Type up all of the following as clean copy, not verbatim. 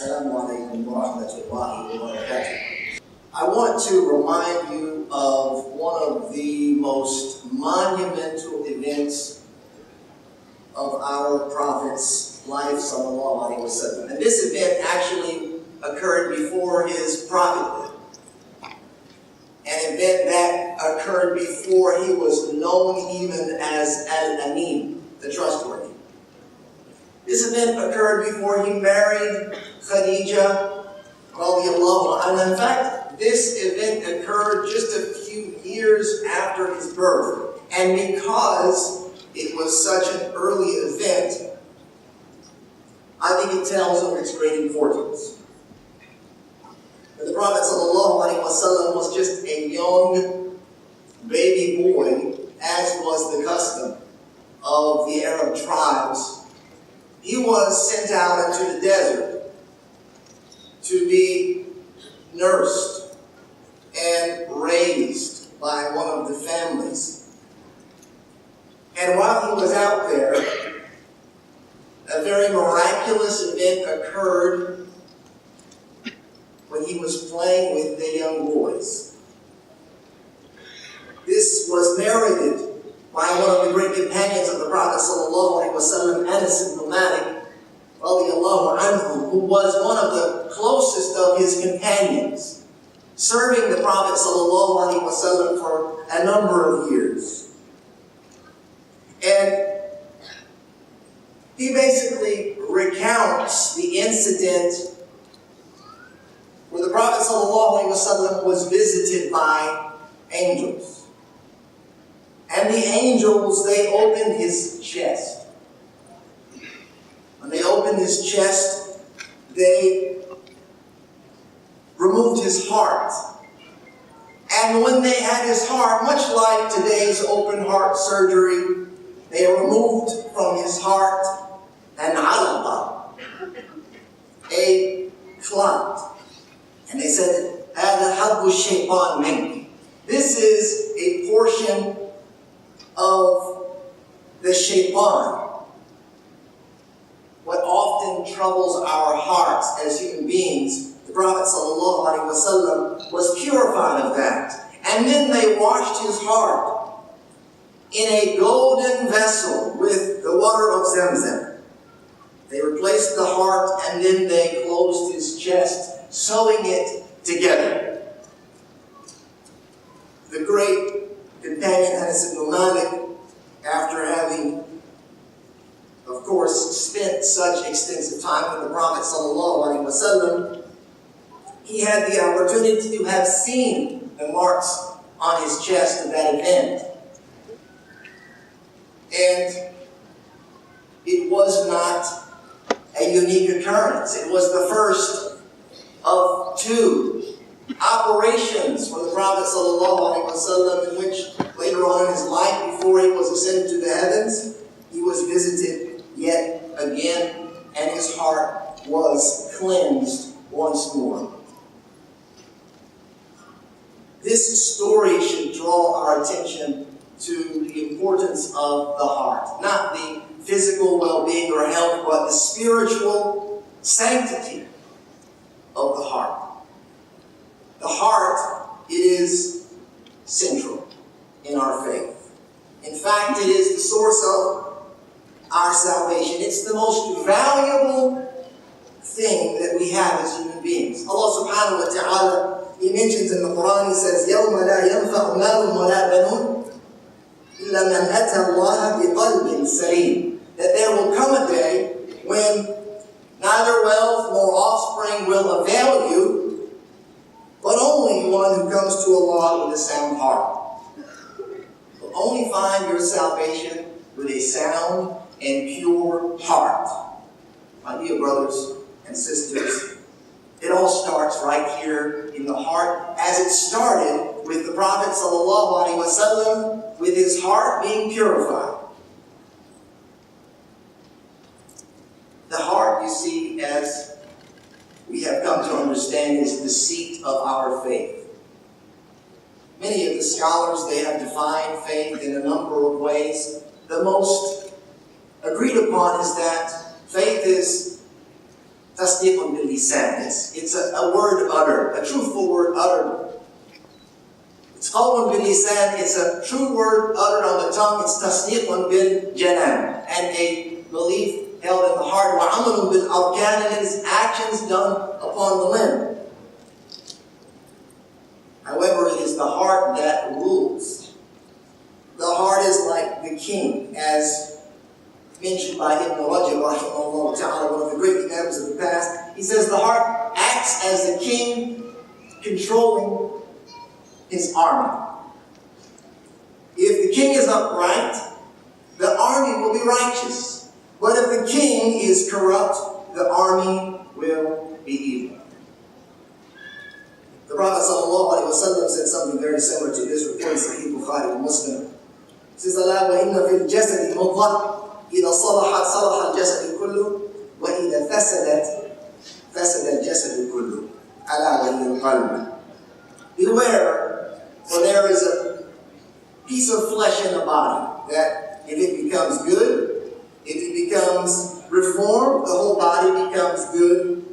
Assalamu alaikum wa rahmatullahi wa barakatuh. I want to remind you of one of the most monumental events of our Prophet's life, sallallahu alaihi wasallam. And this event actually occurred before his prophethood. An event that occurred before he was known even as Al-Amin, the trustworthy. This event occurred before he married Khadija, radiallahu anha. In fact, this event occurred just a few years after his birth. And because it was such an early event, I think it tells of its great importance. The Prophet ﷺ was just a young baby boy, as was the custom of the Arab tribes. He was sent out into the desert to be nursed and raised by one of the families. And while he was out there, a very miraculous event occurred when he was playing with the young boys. This was narrated by one of the great companions of the Prophet ﷺ, Anas ibn Malik, radiallahu anhu, who was one of the closest of his companions, serving the Prophet ﷺ for a number of years. And he basically recounts the incident where the Prophet ﷺ was visited by angels. And the angels, they opened his chest. When they opened his chest, they removed his heart. And when they had his heart, much like today's open heart surgery, they removed from his heart an alaba, a clot. And they said, هَذَا حَبُّ الشَّيْطَانِ مِنْكِ. This is a portion of the shaitan. What often troubles our hearts as human beings, the Prophet ﷺ was purified of that. And then they washed his heart in a golden vessel with the water of Zamzam. They replaced the heart and then they closed his chest, sewing it together. The great companion Anas ibn Malik, after having, of course, spent such extensive time with the Prophet ﷺ, he had the opportunity to have seen the marks on his chest of that event. And it was not a unique occurrence. It was the first of two operations for the Prophet ﷺ, in which later on in his life, before he was ascended to the heavens, he was visited yet again, and his heart was cleansed once more. This story should draw our attention to the importance of the heart. Not the physical well-being or health, but the spiritual sanctity of the heart. The heart is central in our faith. In fact, it is the source of our salvation. It's the most valuable thing that we have as human beings. Allah subhanahu wa ta'ala, He mentions in the Quran, He says, يَوْمَ لَا يَنْفَعُ مَالٌ وَلَا بَنُونَ إِلَّا مَنْ أَتَى اللَّهَ بِقَلْبٍ سَلِيمٍ. That there will come a day when neither wealth nor offspring will avail you, but only one who comes to Allah with a sound heart. Will only find your salvation with a sound and pure heart. My dear brothers and sisters, it all starts right here in the heart, as it started with the Prophet ﷺ, with his heart being purified. The heart, you see, as we have come to understand, is the seat of our faith. Many of the scholars, they have defined faith in a number of ways. The most agreed upon is that faith is Tasdiqun bil lisan. It's a word uttered, a truthful word uttered. It's qawlun bil lisan, it's a true word uttered on the tongue. It's tasdiqun bil janan, and a belief held in the heart. Wa amalun bil arkan, and it is actions done upon the limb. However, it is the heart that rules. The heart is like the king, as mentioned by Ibn Rajab, rahimahullah ta'ala, one of the great imams of the past. He says the heart acts as the king controlling his army. If the king is upright, the army will be righteous. But if the king is corrupt, the army will be evil. The Prophet ﷺ said something very similar to this, reported Sahih Bukhari and Muslim. He says, "Ala wa inna fil jasadi mudghah, idha salahat salaha al-jasad kullu, wa idha fasadat fasada al-jasad kullu. Ala wa hiya al-qalb." Beware, for there is a piece of flesh in the body that if it becomes good, if it becomes reformed, the whole body becomes good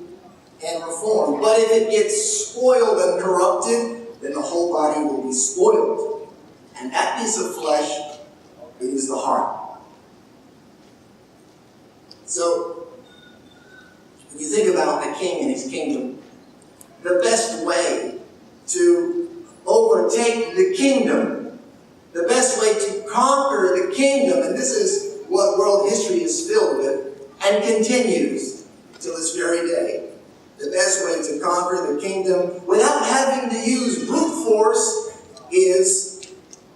and reformed. But if it gets spoiled and corrupted, then the whole body will be spoiled. And that piece of flesh is the heart. So, when you think about the king and his kingdom, the best way to overtake the kingdom, the best way to conquer the kingdom, and this is what world history is filled with and continues till this very day. The best way to conquer the kingdom without having to use brute force is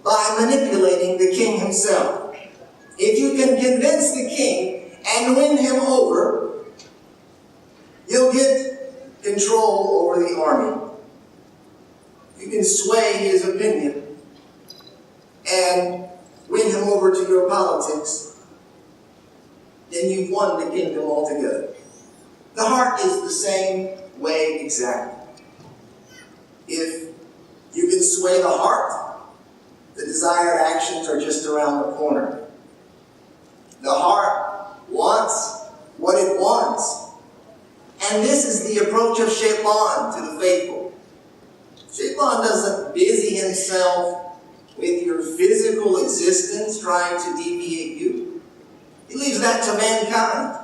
by manipulating the king himself. If you can convince the king and win him over, you'll get control over the army. You can sway his opinion and win him over to your politics, then you've won the kingdom altogether. The heart is the same way exactly. If you can sway the heart, the desired actions are just around the corner. The heart wants what it wants. And this is the approach of Shaitan to the faithful. Shaitan doesn't busy himself with your physical existence trying to deviate you. He leaves that to mankind.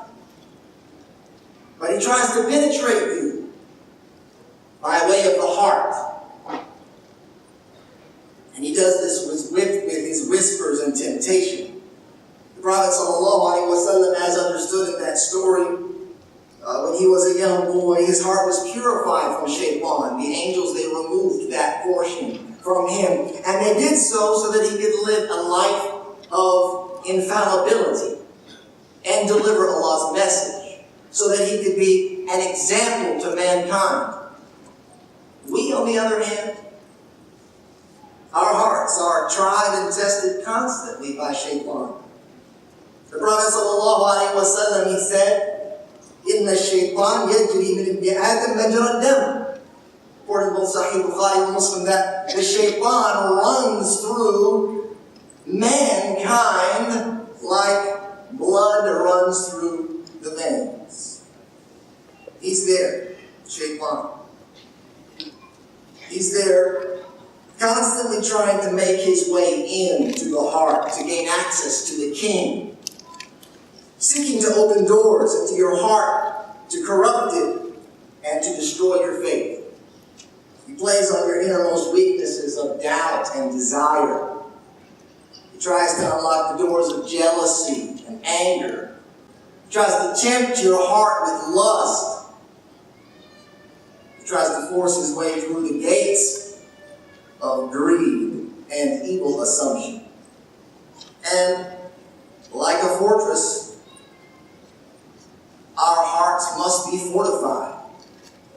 But he tries to penetrate you by way of the heart. And he does this with his whispers and temptation. The Prophet ﷺ, as understood in that story, when he was a young boy, his heart was purified from Shaitan. The angels, they removed that portion from him. And they did so that he could live a life of infallibility and deliver Allah's message, so that he could be an example to mankind. We, on the other hand, our hearts are tried and tested constantly by Shaitan. The Prophet ﷺ, he said, "Inna shaitan yajri min ibn Adam majra dam." According to Sahih Bukhari and Muslim, that the shaitan runs through mankind like blood runs through the veins. He's there, Shaitan. He's there constantly trying to make his way into the heart to gain access to the king, seeking to open doors into your heart, to corrupt it, and to destroy your faith. He plays on your innermost weaknesses of doubt and desire. He tries to unlock the doors of jealousy and anger. He tries to tempt your heart with lust. He tries to force his way through the gates of greed and evil assumption. And like a fortress, our hearts must be fortified.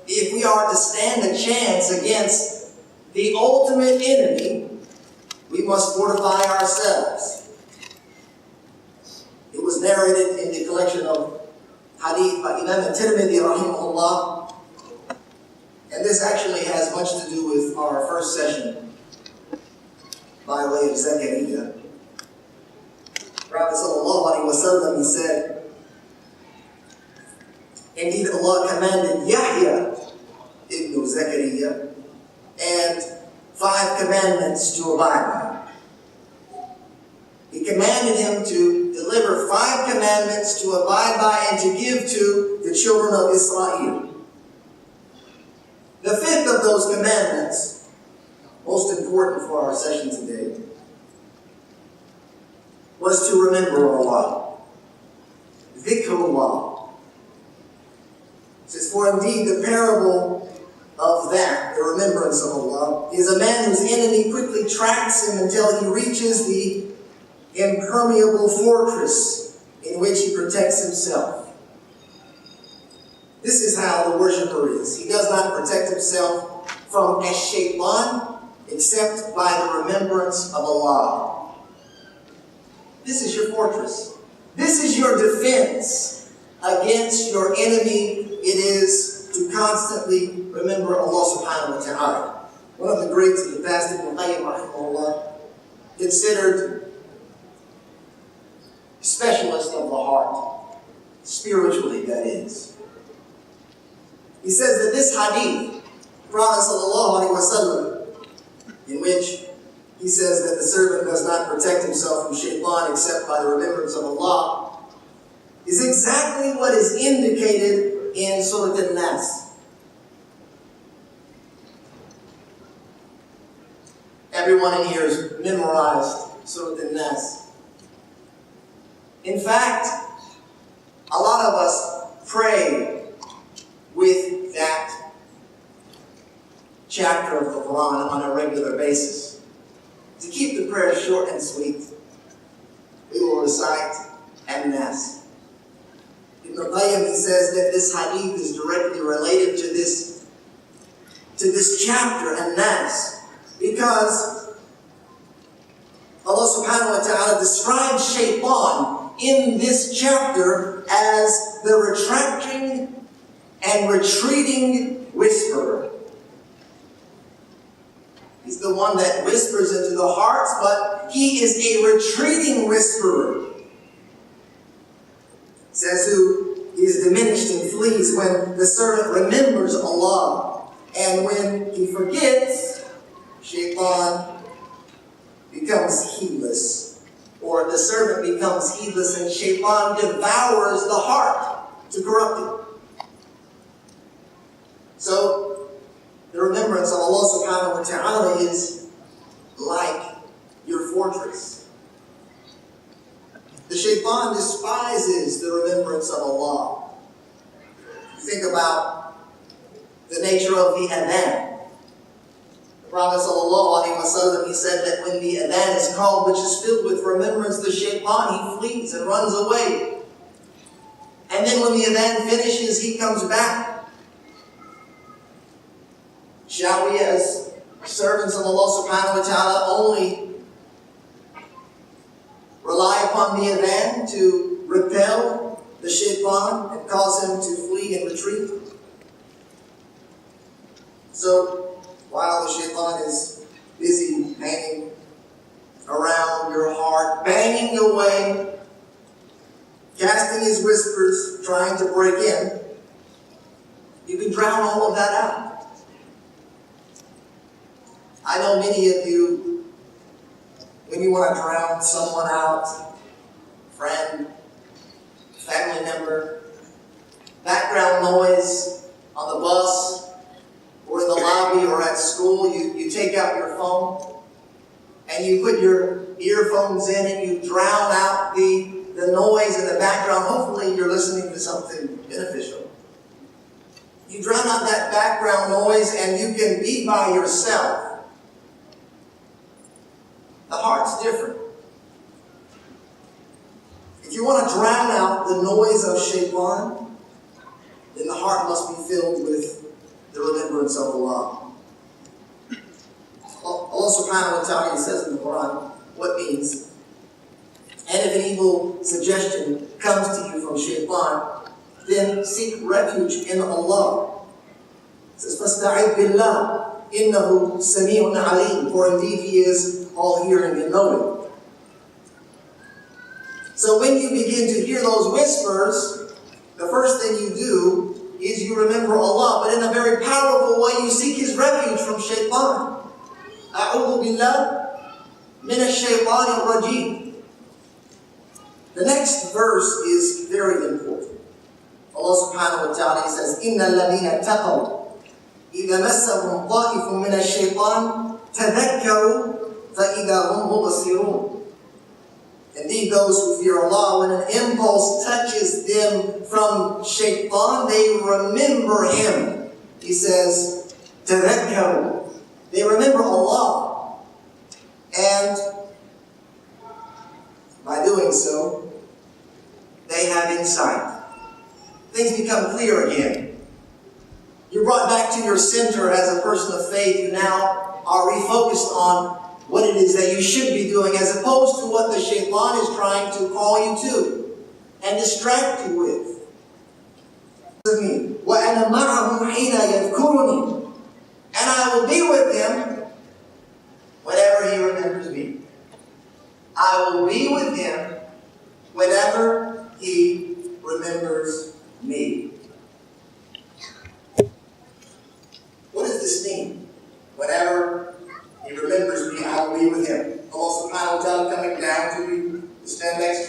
If we are to stand a chance against the ultimate enemy, we must fortify ourselves. It was narrated in the collection of hadith by Imam Tirmidhi rahimahullah, and this actually has much to do with our first session by way of Zakaria. Prophet sallallahu alaihi wasallam, he said, Indeed, Allah commanded Yahya ibn Zakaria and 5 commandments to abide by. He commanded him to deliver 5 commandments to abide by and to give to the children of Israel. The 5th of those commandments, most important for our session today, was to remember Allah. Dhikrullah. It says, for indeed the parable of that, the remembrance of Allah, is a man whose enemy quickly tracks him until he reaches the impermeable fortress in which he protects himself. This is how the worshiper is. He does not protect himself from ash-shaytan except by the remembrance of Allah. This is your fortress. This is your defense against your enemy. It is to constantly remember Allah subhanahu wa ta'ala. One of the greats of the past, Ibn rahimahullah, considered specialist of the heart, spiritually that is. He says that this hadith, Prophet sallallahu alaihi wasallam, in which he says that the servant does not protect himself from shaitan except by the remembrance of Allah, is exactly what is indicated in Surah Al-Nas. Everyone in here has memorized Surah Al-Nas. In fact, a lot of us pray with that chapter of the Quran on a regular basis. To keep the prayer short and sweet, we will recite An-Nas. Ibn Qayyim, he says that this hadith is directly related to this chapter, An-Nas, because Allah subhanahu wa ta'ala describes shaitan in this chapter as the retracting and retreating whisperer. He's the one that whispers into the hearts, but he is a retreating whisperer. It says who is diminished and flees when the servant remembers Allah. And when he forgets, shaitan becomes heedless. Or the servant becomes heedless and shaitan devours the heart to corrupt it. So, the remembrance of Allah subhanahu wa ta'ala is like your fortress. The shaitan despises the remembrance of Allah. Think about the nature of the adhan. The Prophet sallallahu alaihi wasallam, he said that when the adhan is called, which is filled with remembrance, the shaitan, he flees and runs away. And then when the adhan finishes, he comes back. Shall we, as servants of Allah subhanahu wa ta'ala, only rely upon the adhan to repel the shaitan and cause him to flee and retreat? So, while the shaitan is busy hanging around your heart, banging away, casting his whispers, trying to break in, you can drown all of that out. I know many of you, when you want to drown someone out, friend, family member, background noise on the bus, or in the lobby, or at school, you take out your phone, and you put your earphones in, and you drown out the noise in the background. Hopefully you're listening to something beneficial. You drown out that background noise, and you can be by yourself. The heart's different. If you want to drown out the noise of shaitan, then the heart must be filled with the remembrance of Allah. Allah subhanahu wa ta'ala says in the Quran what means. And if an evil suggestion comes to you from shaitan, then seek refuge in Allah. It says, فَاسْتَعِذْ بِاللَّهِ إِنَّهُ سَمِيعٌ عَلِيمٌ. For indeed He is all hearing and knowing. So when you begin to hear those whispers, the first thing you do is you remember Allah, but in a very powerful way you seek His refuge from shaitan. أعوذ بالله من الشيطان الرجيم. The next verse is very important. Allah subhanahu wa ta'ala says, إِنَّ الَّذِينَ اتَّقَوْا إِذَا مَسَّهُمْ طَائِفٌ مِّنَ الشَّيْطَانِ تَذَكَّرُوا فَإِذَا هُمْ مُبْصِرُونَ. Indeed, those who fear Allah, when an impulse touches them from shaitan, they remember him. He says, تَذَكَّرُوا. They remember Allah. And by doing so, they have insight. Things become clear again. You're brought back to your center as a person of faith. You now are refocused on what it is that you should be doing, as opposed to what the shaitan is trying to call you to and distract you with. وَأَنَا مَعَهُمْ حِينَ يَذْكُرُنِي. And I will be with him whenever he remembers me. I will be with him whenever he remembers me. What does this mean? Whenever he remembers me, I will be with him. Allah subhanahu wa ta'ala coming down to you to stand next